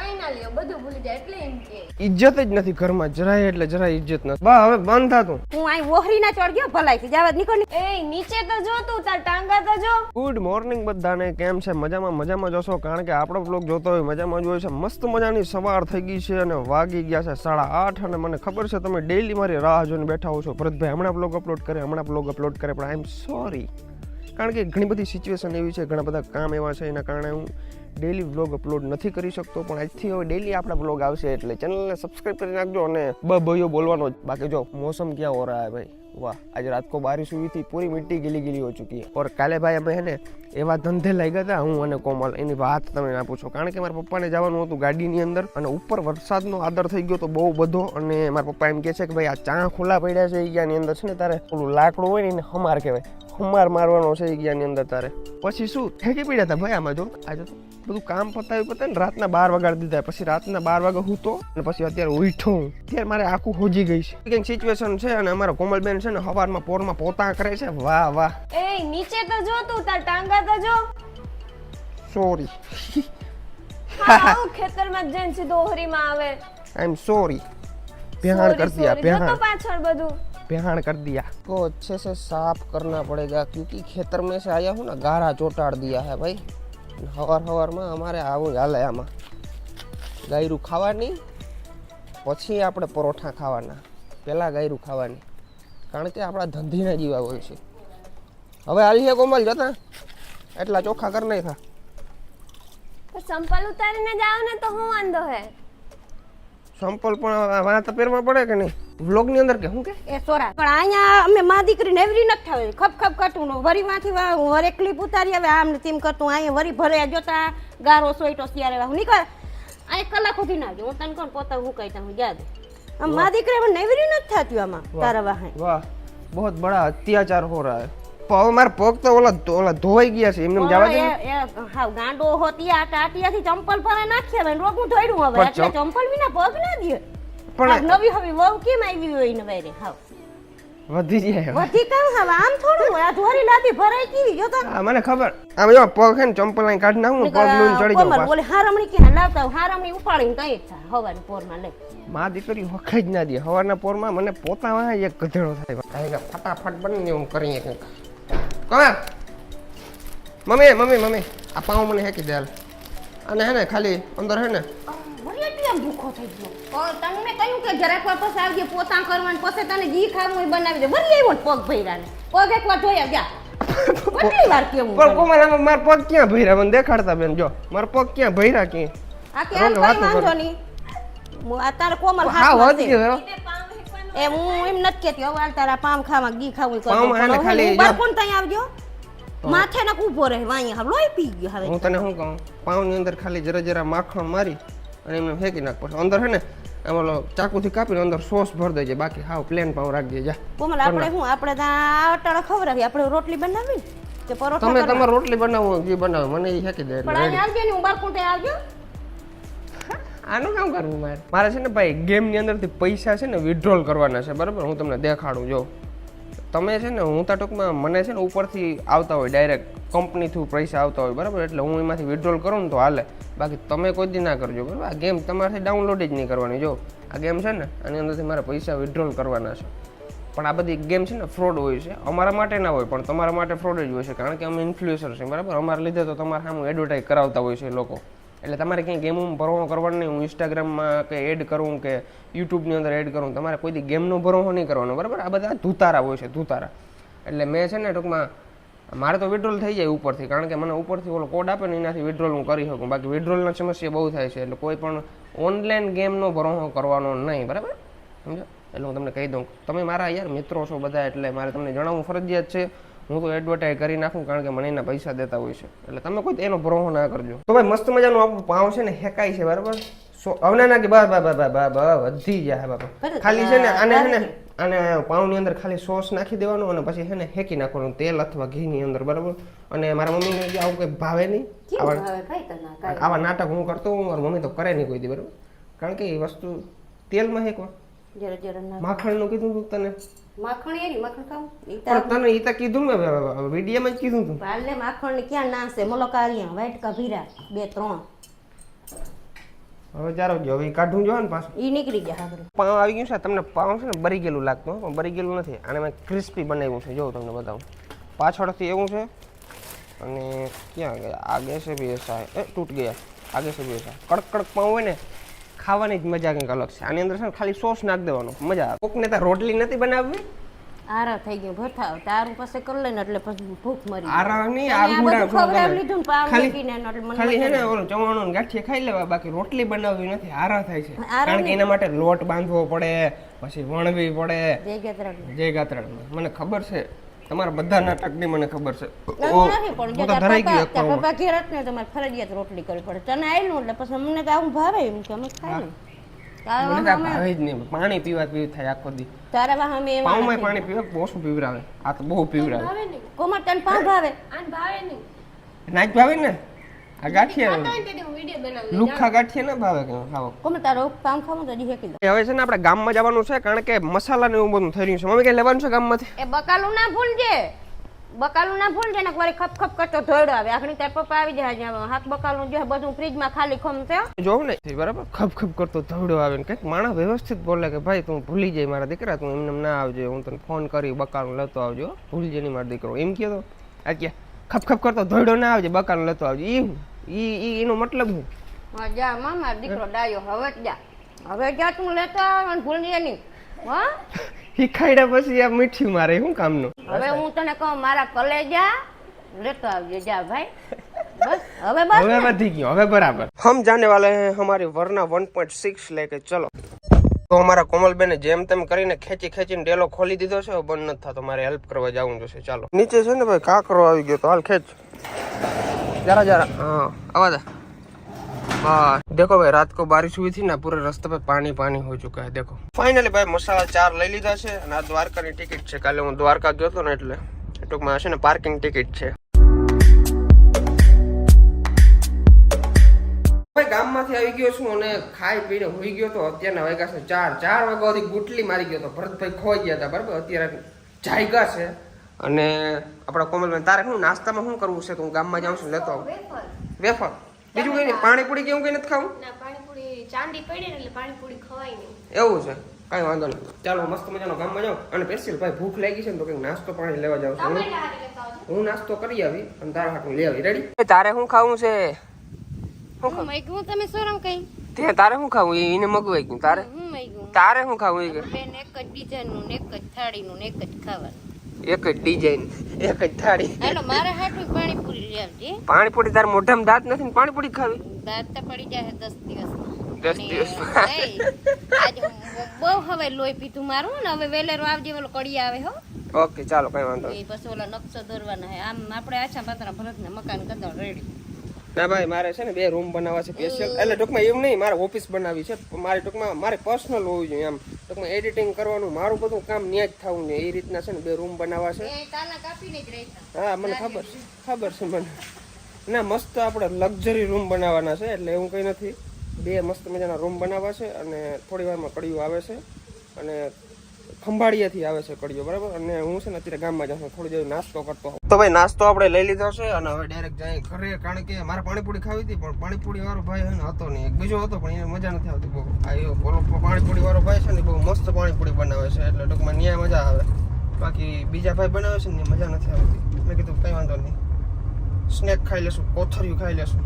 Finally બધું ભૂલી જાય એટલે એમ કે ઇજ્જત જ નથી ઘરમાં જરાય એટલે જરાય ઇજ્જત નથી. બા હવે બંધ થાતું. હું અહીં ઓહરીના ચડ ગયો ભલાઈ જાવત નીકળ. એ નીચે તો જો તું તાર ટાંગા તો જો. ગુડ મોર્નિંગ બધાને. કેમ છે? મજામાં જશો કારણ કે આપણો બ્લોગ જોતો હોય મજામાં જ હોય છે. મસ્ત મજાની સવાર થઈ ગઈ છે અને વાગી ગયા છે 8:30 અને મને ખબર છે તમે ડેઈલી મારી રાહ જોઈને બેઠા હો છો ભરતભાઈ હમણાં બ્લોગ અપલોડ કરે પણ આઈ એમ સોરી કારણ કે ઘણી બધી સિચ્યુએશન એવી છે, ઘણા બધા કામ એવા છે એના કારણે હું ડેઈલી વ્લોગ અપલોડ નથી કરી શકતો. પણ આજથી હવે ડેઈલી આપણા વ્લોગ આવશે એટલે ચેનલને સબસ્ક્રાઇબ કરી નાખજો અને ભાઈઓ બોલવાનો જ. બાકી જો मौसम क्या हो रहा है भाई, वाह आज रात को बारिश हुई थी, पूरी मिट्टी गीली हो चुकी है. और કાલે ભાઈ અમે હે ને એવા ધંધે લાગ્યા હતા હું અને કોમલ. એની વાત તમે ના પૂછો કારણ કે મારા પપ્પાને જવાનું હતું ગાડીની અંદર અને ઉપર વરસાદનો આદર થઈ ગયો તો બહુ બધો. અને મારા પપ્પા એમ કહે છે કે ભાઈ આ ચા ખુલ્લા પડ્યા છે એની અંદર છે ને તારે ઓલું લાકડું હોય ને એને હમાર કહેવાય, હમાર મારવાનો છે એની અંદર તારે. પછી શું ઠેકી પડ્યા હતા ભાઈ આમાં. જો આજે તો બધું કામ પતાવી ને રાતના 12 વાગાડી દીધા. પછી રાતના 12 વાગે હૂતો અને પછી અત્યારે ઉઠો હું. અત્યારે મારે આખું હોજી ગઈ છે કંઈક સિચ્યુએશન છે અને અમારા કોમલબેન છે ને સવારમાં પોરમાં પોતા કરે છે. વાહ વાહ. એ નીચે તો જો તું તાર ટાંગા તો જો. સોરી. હા ખેતરમાં જઈને સીધો ઓહરીમાં આવે. I am sorry. बेहान कर दिया, बेहान તો पाछળ બધું बेहान कर दिया. को अच्छे से साफ करना पड़ेगा क्योंकि खेतर में से आया हूँ ना गारा चोटाड़ दिया है भाई. हवाરમાં અમારે આવું હાલે. આમાં ગાયરું ખાવાની પછી આપણે પરોઠા ખાવાના, પહેલાં ગાયરું ખાવાની કારણ કે આપણા ધંધીના જીવા હોય છે. હવે હાલી છે કોમલ જતા એટલા ચોખ્ખા કરી નાખા. સંપલ ઉતારીને જાવ ને તો હું વાંધો હે. સંપલ પણ વાતા પહેરવા પડે કે નહીં વ્લોગ ની અંદર કે હું કે એ સોરા પણ અહીંયા અમે માં દીકરીને એવરી નથી થાવે ખપ કાટું નો વરી માંથી વરે ક્લિપ ઉતારી આવે આમ ને તેમ કરતું અહીંયા વરી ભરે જોતા ગારો સોઈટો ત્યારે હું નીકળ આ 1 કલાક સુધી ના જો હું તને કોણ પોતા હું કઈતા હું યાદ આમ માં દીકરી મને એવરી નથી થાતી આમાં તારા વાહે. વાહ બહુત બડા અત્યાચાર હો રહા હે. પાવ માર પગ તો ઓલા ધોવાઈ ગયા છે એમને જવા દે. હાવ ગાંડો હોતી આ ટાટિયાથી ચંપલ પર નાખ્યા ભાઈ રોગું ધોઈડું હવે એટલે ચંપલ વિના પગ ના દે. પણ નવી હવે વહુ કેમ આવી હોય ને ભાઈ હાવ વધી જાય. વધી કામ હવે આમ થોડું હોય આ ધોરી લાદી ભરાઈ કેવી જોતા. હા મને ખબર. આમ જો પગ હે ને ચંપલ અહીં કાઢ નાખું પગ લૂન ચડી જાવ. બોલે હારમણી કે લાવતા હારમણી ઉપાડીને કઈ થા હવાની પોરમાં લઈ. માં દીકરી વખાઈ જ ના દે. હવારના પોરમાં મને પોતા વાહ એક ગધેડો થાય. આઈને ફટાફટ બની હું કરીએ કંઈક. કોણ મમ્મી આ પાઉં મને હેકી દે હાલ. અને હે ને ખાલી અંદર હે ને વરિયાટી આમ ભૂખો થઈ ગયો. તને મેં કહ્યું કે જરાક વાર પછી આવજે પોતા કરવાનું પછી તને જી ખાવું હોય બનાવી દે. વરી આવ્યો પગ ભર્યાને પગ એકવાર જોયા જા. કેટલી વાર કેવું પણ કોમલ માર પગ ક્યાં ભર્યા મને દેખાડતા બેન. જો માર પગ ક્યાં ભર્યા કે આ કે આમ કઈ વાંધો નહીં. આ તારે કોમલ હા હાથ વધી ગયો. એ હું એમ નથી કેતી હવે તારા પામ ખાવા ગી ખાવું પામ હે ને ખાલી બાર કોણ તઈ આવજો માથે ના ઊભો રહે વાંહી હવે લોહી પી ગયો. હવે હું તને શું કહું પાઉં ની અંદર ખાલી જરા માખણ મારી અને એમને ફેંકી નાખ. પછી અંદર હે ને આમ ચાકુથી કાપીને અંદર સોસ ભર દેજે. બાકી હાવ પ્લેન પાઉં રાખજે જા. કોમલ આપણે શું આપણે ત્યાં અટાળા ખવડાવી આપણે રોટલી બનાવી કે પરોઠા તમે તમારે રોટલી બનાવો જે બનાવો મને એ ફેંકી દે. પણ અહીં આવજો ને હું બાર કોણ આવજો. આનું કામ કરવું મારે છે ને ભાઈ ગેમની અંદરથી પૈસા છે ને વિથડ્રોલ કરવાના છે બરાબર. હું તમને દેખાડું. જો તમે છે ને હું તો ટૂંકમાં મને છે ને ઉપરથી આવતા હોય ડાયરેક્ટ કંપની થ્રુ પૈસા આવતા હોય બરાબર. એટલે હું એમાંથી વિથડ્રોલ કરું ને તો હાલે. બાકી તમે કોઈ દી ના કરજો બરાબર. આ ગેમ તમારાથી ડાઉનલોડ જ નહીં કરવાની. જો આ ગેમ છે ને આની અંદરથી મારે પૈસા વિથડ્રોલ કરવાના છે. પણ આ બધી ગેમ છે ને ફ્રોડ હોય છે. અમારા માટે ના હોય પણ તમારા માટે ફ્રોડ જ હોય છે કારણ કે અમે ઇન્ફ્લુએન્સર છે બરાબર. અમારા લીધે તો તમારે સામે એડવર્ટાઈઝ કરાવતા હોય છે લોકો. એટલે તમારે ક્યાંય ગેમમાં ભરવો કરવાનો નહીં. હું ઇન્સ્ટાગ્રામમાં કે એડ કરું કે યુટ્યુબની અંદર એડ કરું તમારે કોઈ દી ગેમનો ભરવો નહીં કરવાનો બરાબર. આ બધા ધુતારા હોય છે ધુતારા. એટલે મેં છે ને ટૂંકમાં મારે તો વિડ્રોલ થઈ જાય ઉપરથી કારણ કે મને ઉપરથી ઓલો કોડ આપે ને એનાથી વિડ્રોલ હું કરી શકું. બાકી વિડ્રોલની સમસ્યા બહુ થાય છે. એટલે કોઈ પણ ઓનલાઈન ગેમનો ભરવો કરવાનો નહીં બરાબર સમજો. એટલે હું તમને કહી દઉં તમે મારા યાર મિત્રો છો બધા એટલે મારે તમને જણાવવું ફરજિયાત છે. હું તો એડવર્ટાઈઝ કરી નાખું કારણ કે મને એના પૈસા દેતા હોય છે. એટલે તમે કોઈ એનો ભરોસો ના કરજો. તો ભાઈ મસ્ત મજાનું આપણું પાઉં છે ને હેકાય છે બરાબર. હવે ના કે વધી ગયા બાપા. ખાલી છે ને આને છે ને આને પાઉંની અંદર ખાલી સોસ નાખી દેવાનું અને પછી છે ને હેકી નાખવાનું તેલ અથવા ઘીની અંદર બરાબર. અને મારા મમ્મીને કે આવું કંઈ ભાવે નહીં. આવા નાટક હું કરતો હું મારી મમ્મી તો કરે નહીં કોઈ દી બરાબર. કારણ કે એ વસ્તુ તેલમાં હેકવા માખણનું કીધું તું તને. માખણ એની માખણ ખાવ પણ તને ઈ તો કીધું મેં વિડીયોમાં જ કીધું તું. પાલે માખણ ને ક્યાં નાસે મલકારિયા વાટકા ભીરા 2-3 હવે ચાલો જો હવે ઈ કાઢું જો ને પાછું ઈ નીકળી જાય આગળ. પાઉં આવી ગયું છે. તમને પાઉં છે ને બરી ગયેલું લાગતું હો, પણ બરી ગયેલું નથી. આને મેં ક્રિસ્પી બનાવ્યું છે. જો તમને બતાવું પાછળથી એવું છે. અને ક્યાં ગયા આગે છે ભી એસા તૂટ ગયા આગે છે ભી એસા. કડક કડક પાઉં હોય ને ખાવાની જ મજા કંઈક અલગ છે. આની અંદર છે ને ખાલી સોસ નાખ દેવાનો, મજા આવે. કોકને ત્યાં રોટલી નથી બનાવવી, આરા થઈ ગયું ભથાવ તારું પાસે કરી લઈને એટલે પછી ભૂખ મરી આરા નહીં આ આગુડા બધું ખવડાવી લીધું ને પાવ ખાલી મૂકીને એટલે મને ખાલી છે ને ઓલું ચવાણું ને ગાંઠિયા ખાઈ લેવા, બાકી રોટલી બનાવવી નથી. આરા થાય છે. આરા કારણ કે એના માટે લોટ બાંધવો પડે, પછી વણવી પડે. જય ગેતરાગ જય ગાત્રાણ મને ખબર છે, તમારા બધા નાટકની મને ખબર છે. એવું નથી પણ હું જો તો ધરાઈ ગયો એક તારા પાઉંમાં. પપ્પા ઘેર જ ને તમારે ફરજિયાત રોટલી કરવી પડે. તને આયલું એટલે પછી અમને તો આવું ભાવે એમ કે અમે ખાઈ લઈએ. મને તો આ ભાવે જ નહીં. પાણી પીવા થાય આખો દી. તારા વાહ અમે એવા પાઉંમાં પાણી પીવે ઓછું પીવરાવે. આ તો બહુ પીવરાવે. ભાવે નહીં કોમર તને પાવ ભાવે આને ભાવે નહીં નાચ ભાવે ને આ ગાંઠિયા ખાતા હોય ને તેથી હું વિડીયો બનાવી લુખ્ખા ગાંઠિયા ના ભાવે કે ખાવો. કોમર તારો પાવ ખાવું તો દી હેકી દે. હવે છે ને આપણે ગામમાં જવાનું છે, કારણ કે મસાલા ને એવું બધું થઈ રહ્યું છે. મમ્મી કઈ લેવાનું છે ગામમાંથી? એ બકાલું ના ભૂલજે, બકાલું ના ભૂલજે ને એકવાર ખપ ખપ કરતો ધોયડો આવે. આખણી તાર પપ્પા આવી જાય જ્યાં હાથ બકાલું જો બધું ફ્રીજમાં ખાલી ખમશે. જોવું ને બરાબર ખપ ખપ કરતો ધવડો આવે ને કંઈક માણસ વ્યવસ્થિત બોલે કે ભાઈ તું ભૂલી જાય મારા દીકરા, તું એમને ના આવજે, હું તને ફોન કરી બકાલું લેતો આવજો, ભૂલજે નહીં મારો દીકરો એમ કહેતો. આ કે ખપ ખપ કરતો ધવડો ના આવજે, બકાલું લેતો આવજો. એનો મતલબ શું? હા જા મામા દીકરો ડાયો હવે જ જા, હવે જા તું લેતો આવ અને ભૂલજે નહીં. હા શીખાડ્યા પછી આ મીઠી મારે શું કામનું? હવે હું તને કહું મારા કલેજા લેતો આવજે જા ભાઈ. બસ હવે બસ હવે વધી ગયો, હવે બરાબર. હમ જાને વાલે હે હમારી વરના 1.6 લેકે ચલો. તો અમારા કોમલબેને જેમ તેમ કરીને ખેંચીને ડેલો ખોલી દીધો છે, બંધ નથી થતો. મારે હેલ્પ કરવા જવું જોશે. ચાલો નીચે છે ને ભાઈ કાકરો આવી ગયો, તો હાલ ખેંચ जरा हाँ आवाज हाँ देखो भाई रात को बारिश हुई थी ना, पूरे रास्ते पे पानी पानी हो चुका है. देखो फाइनली भाई मसाला 4 લઈ લીધા છે અને આ દ્વારકાની ટિકિટ છે. કાલે હું દ્વારકા ગયો હતો ને એટલે ટૂંકમાં હશે ને પાર્કિંગ ટિકિટ છે. ભાઈ ગામમાંથી આવી ગયો છું અને ખાઈ પીને હોઈ ગયો તો. અત્યારના વાગ્યા છે 4 વાગ્યા સુધી ગુટલી મારી ગયો તો. ભરતભાઈ ખોઈ ગયા હતા બરાબર. અત્યારે જાયગા છે અને આપણા કોમલબેન તારે શું નાસ્તામાં શું કરવું છે? તો હું ગામમાં જાઉં છું લેતો આવું વેફર. બીજું કઈ નહીં? પાણીપુરી કેવું કઈ નથી ખાવું? ના પાણીપુરી ચાંદી પડી ને એટલે પાણીપુરી ખવાય નહીં. એવું છે, કઈ વાંધો નહીં. ચાલો મસ્ત મજાનો ગામમાં જાઉં. અને સ્પેશિયલ ભાઈ ભૂખ લાગી છે ને તો કંઈક નાસ્તો પાણી લેવા જાઉં છું. હું નાસ્તો કરી આવી અને તારા હાટું લઈ આવી. રેડી? તારે શું ખાવું છે? હું મૈગું તમે સોરમ કઈ તે તારે શું ખાવું? એને મગવાઈ ગયું. તારે હું મૈગું તારે શું ખાવું? એ બેન એક જ ડિઝાઇન નું એક જ થાળી નું એક જ ખાવાનું. એક જ ડિઝાઇન એક જ થાળી. હાલો મારા હાટું પાણીપુરી લઈ આવજે. પાણીપુરી તારે મોઢામાં દાંત નથી ને પાણીપુરી ખાવી? દાંત તો પડી જાય 10 દિવસમાં. 10 દિવસમાં આજ બહુ હવે લોહી પીધું મારું ને. હવે વેલેરો આવજે, ઓલો કડી આવે હો. ઓકે ચાલો કઈ વાંધો એ પછી ઓલા નકશો દોરવાના હે. આમ આપણે આછા પાતળા ભરતના મકાન કદા રેડી. ના ભાઈ મારે છે ને 2 રૂમ બનાવવા છે સ્પેશિયલ. એટલે ટૂંકમાં એવું નહીં, મારે ઓફિસ બનાવી છે. મારે ટૂંકમાં મારે પર્સનલ હોવું જોઈએ. એમ ટૂંકમાં એડિટિંગ કરવાનું મારું બધું કામ ન્યા જ થવું ને એ રીતના છે ને 2 રૂમ બનાવવા છે. એ તાના કાપીને જ રહેતા. હા મને ખબર છે મને. ના મસ્ત આપણે લક્ઝરી રૂમ બનાવવાના છે, એટલે એવું કંઈ નથી. 2 મસ્ત મજાના રૂમ બનાવવા છે અને થોડી વારમાં કડીઓ આવે છે અને ખંભાળિયાથી આવે છે કડીઓ બરાબર. અને હું છે ને અત્યારે ગામમાં જાઉં છું, થોડી દેર નાસ્તો કરતો. તો ભાઈ નાસ્તો આપણે લઈ લીધો છે અને હવે ડાયરેક્ટ જાય ઘરે. કારણ કે મારે પાણીપુરી ખાવી હતી પણ પાણીપુરી વાળો ભાઈ છે ને હતો નહીં, એક બીજો હતો પણ એને મજા નથી આવતી બહુ. આ પાણીપુરી વાળો ભાઈ છે ને બહુ મસ્ત પાણીપુરી બનાવે છે, એટલે ટૂંકમાં ન્યા મજા આવે. બાકી બીજા ભાઈ બનાવે છે ને મજા નથી આવતી. મેં કીધું કઈ વાંધો નહીં, સ્નેક ખાઈ લેશું, કોથળિયું ખાઈ લેશું.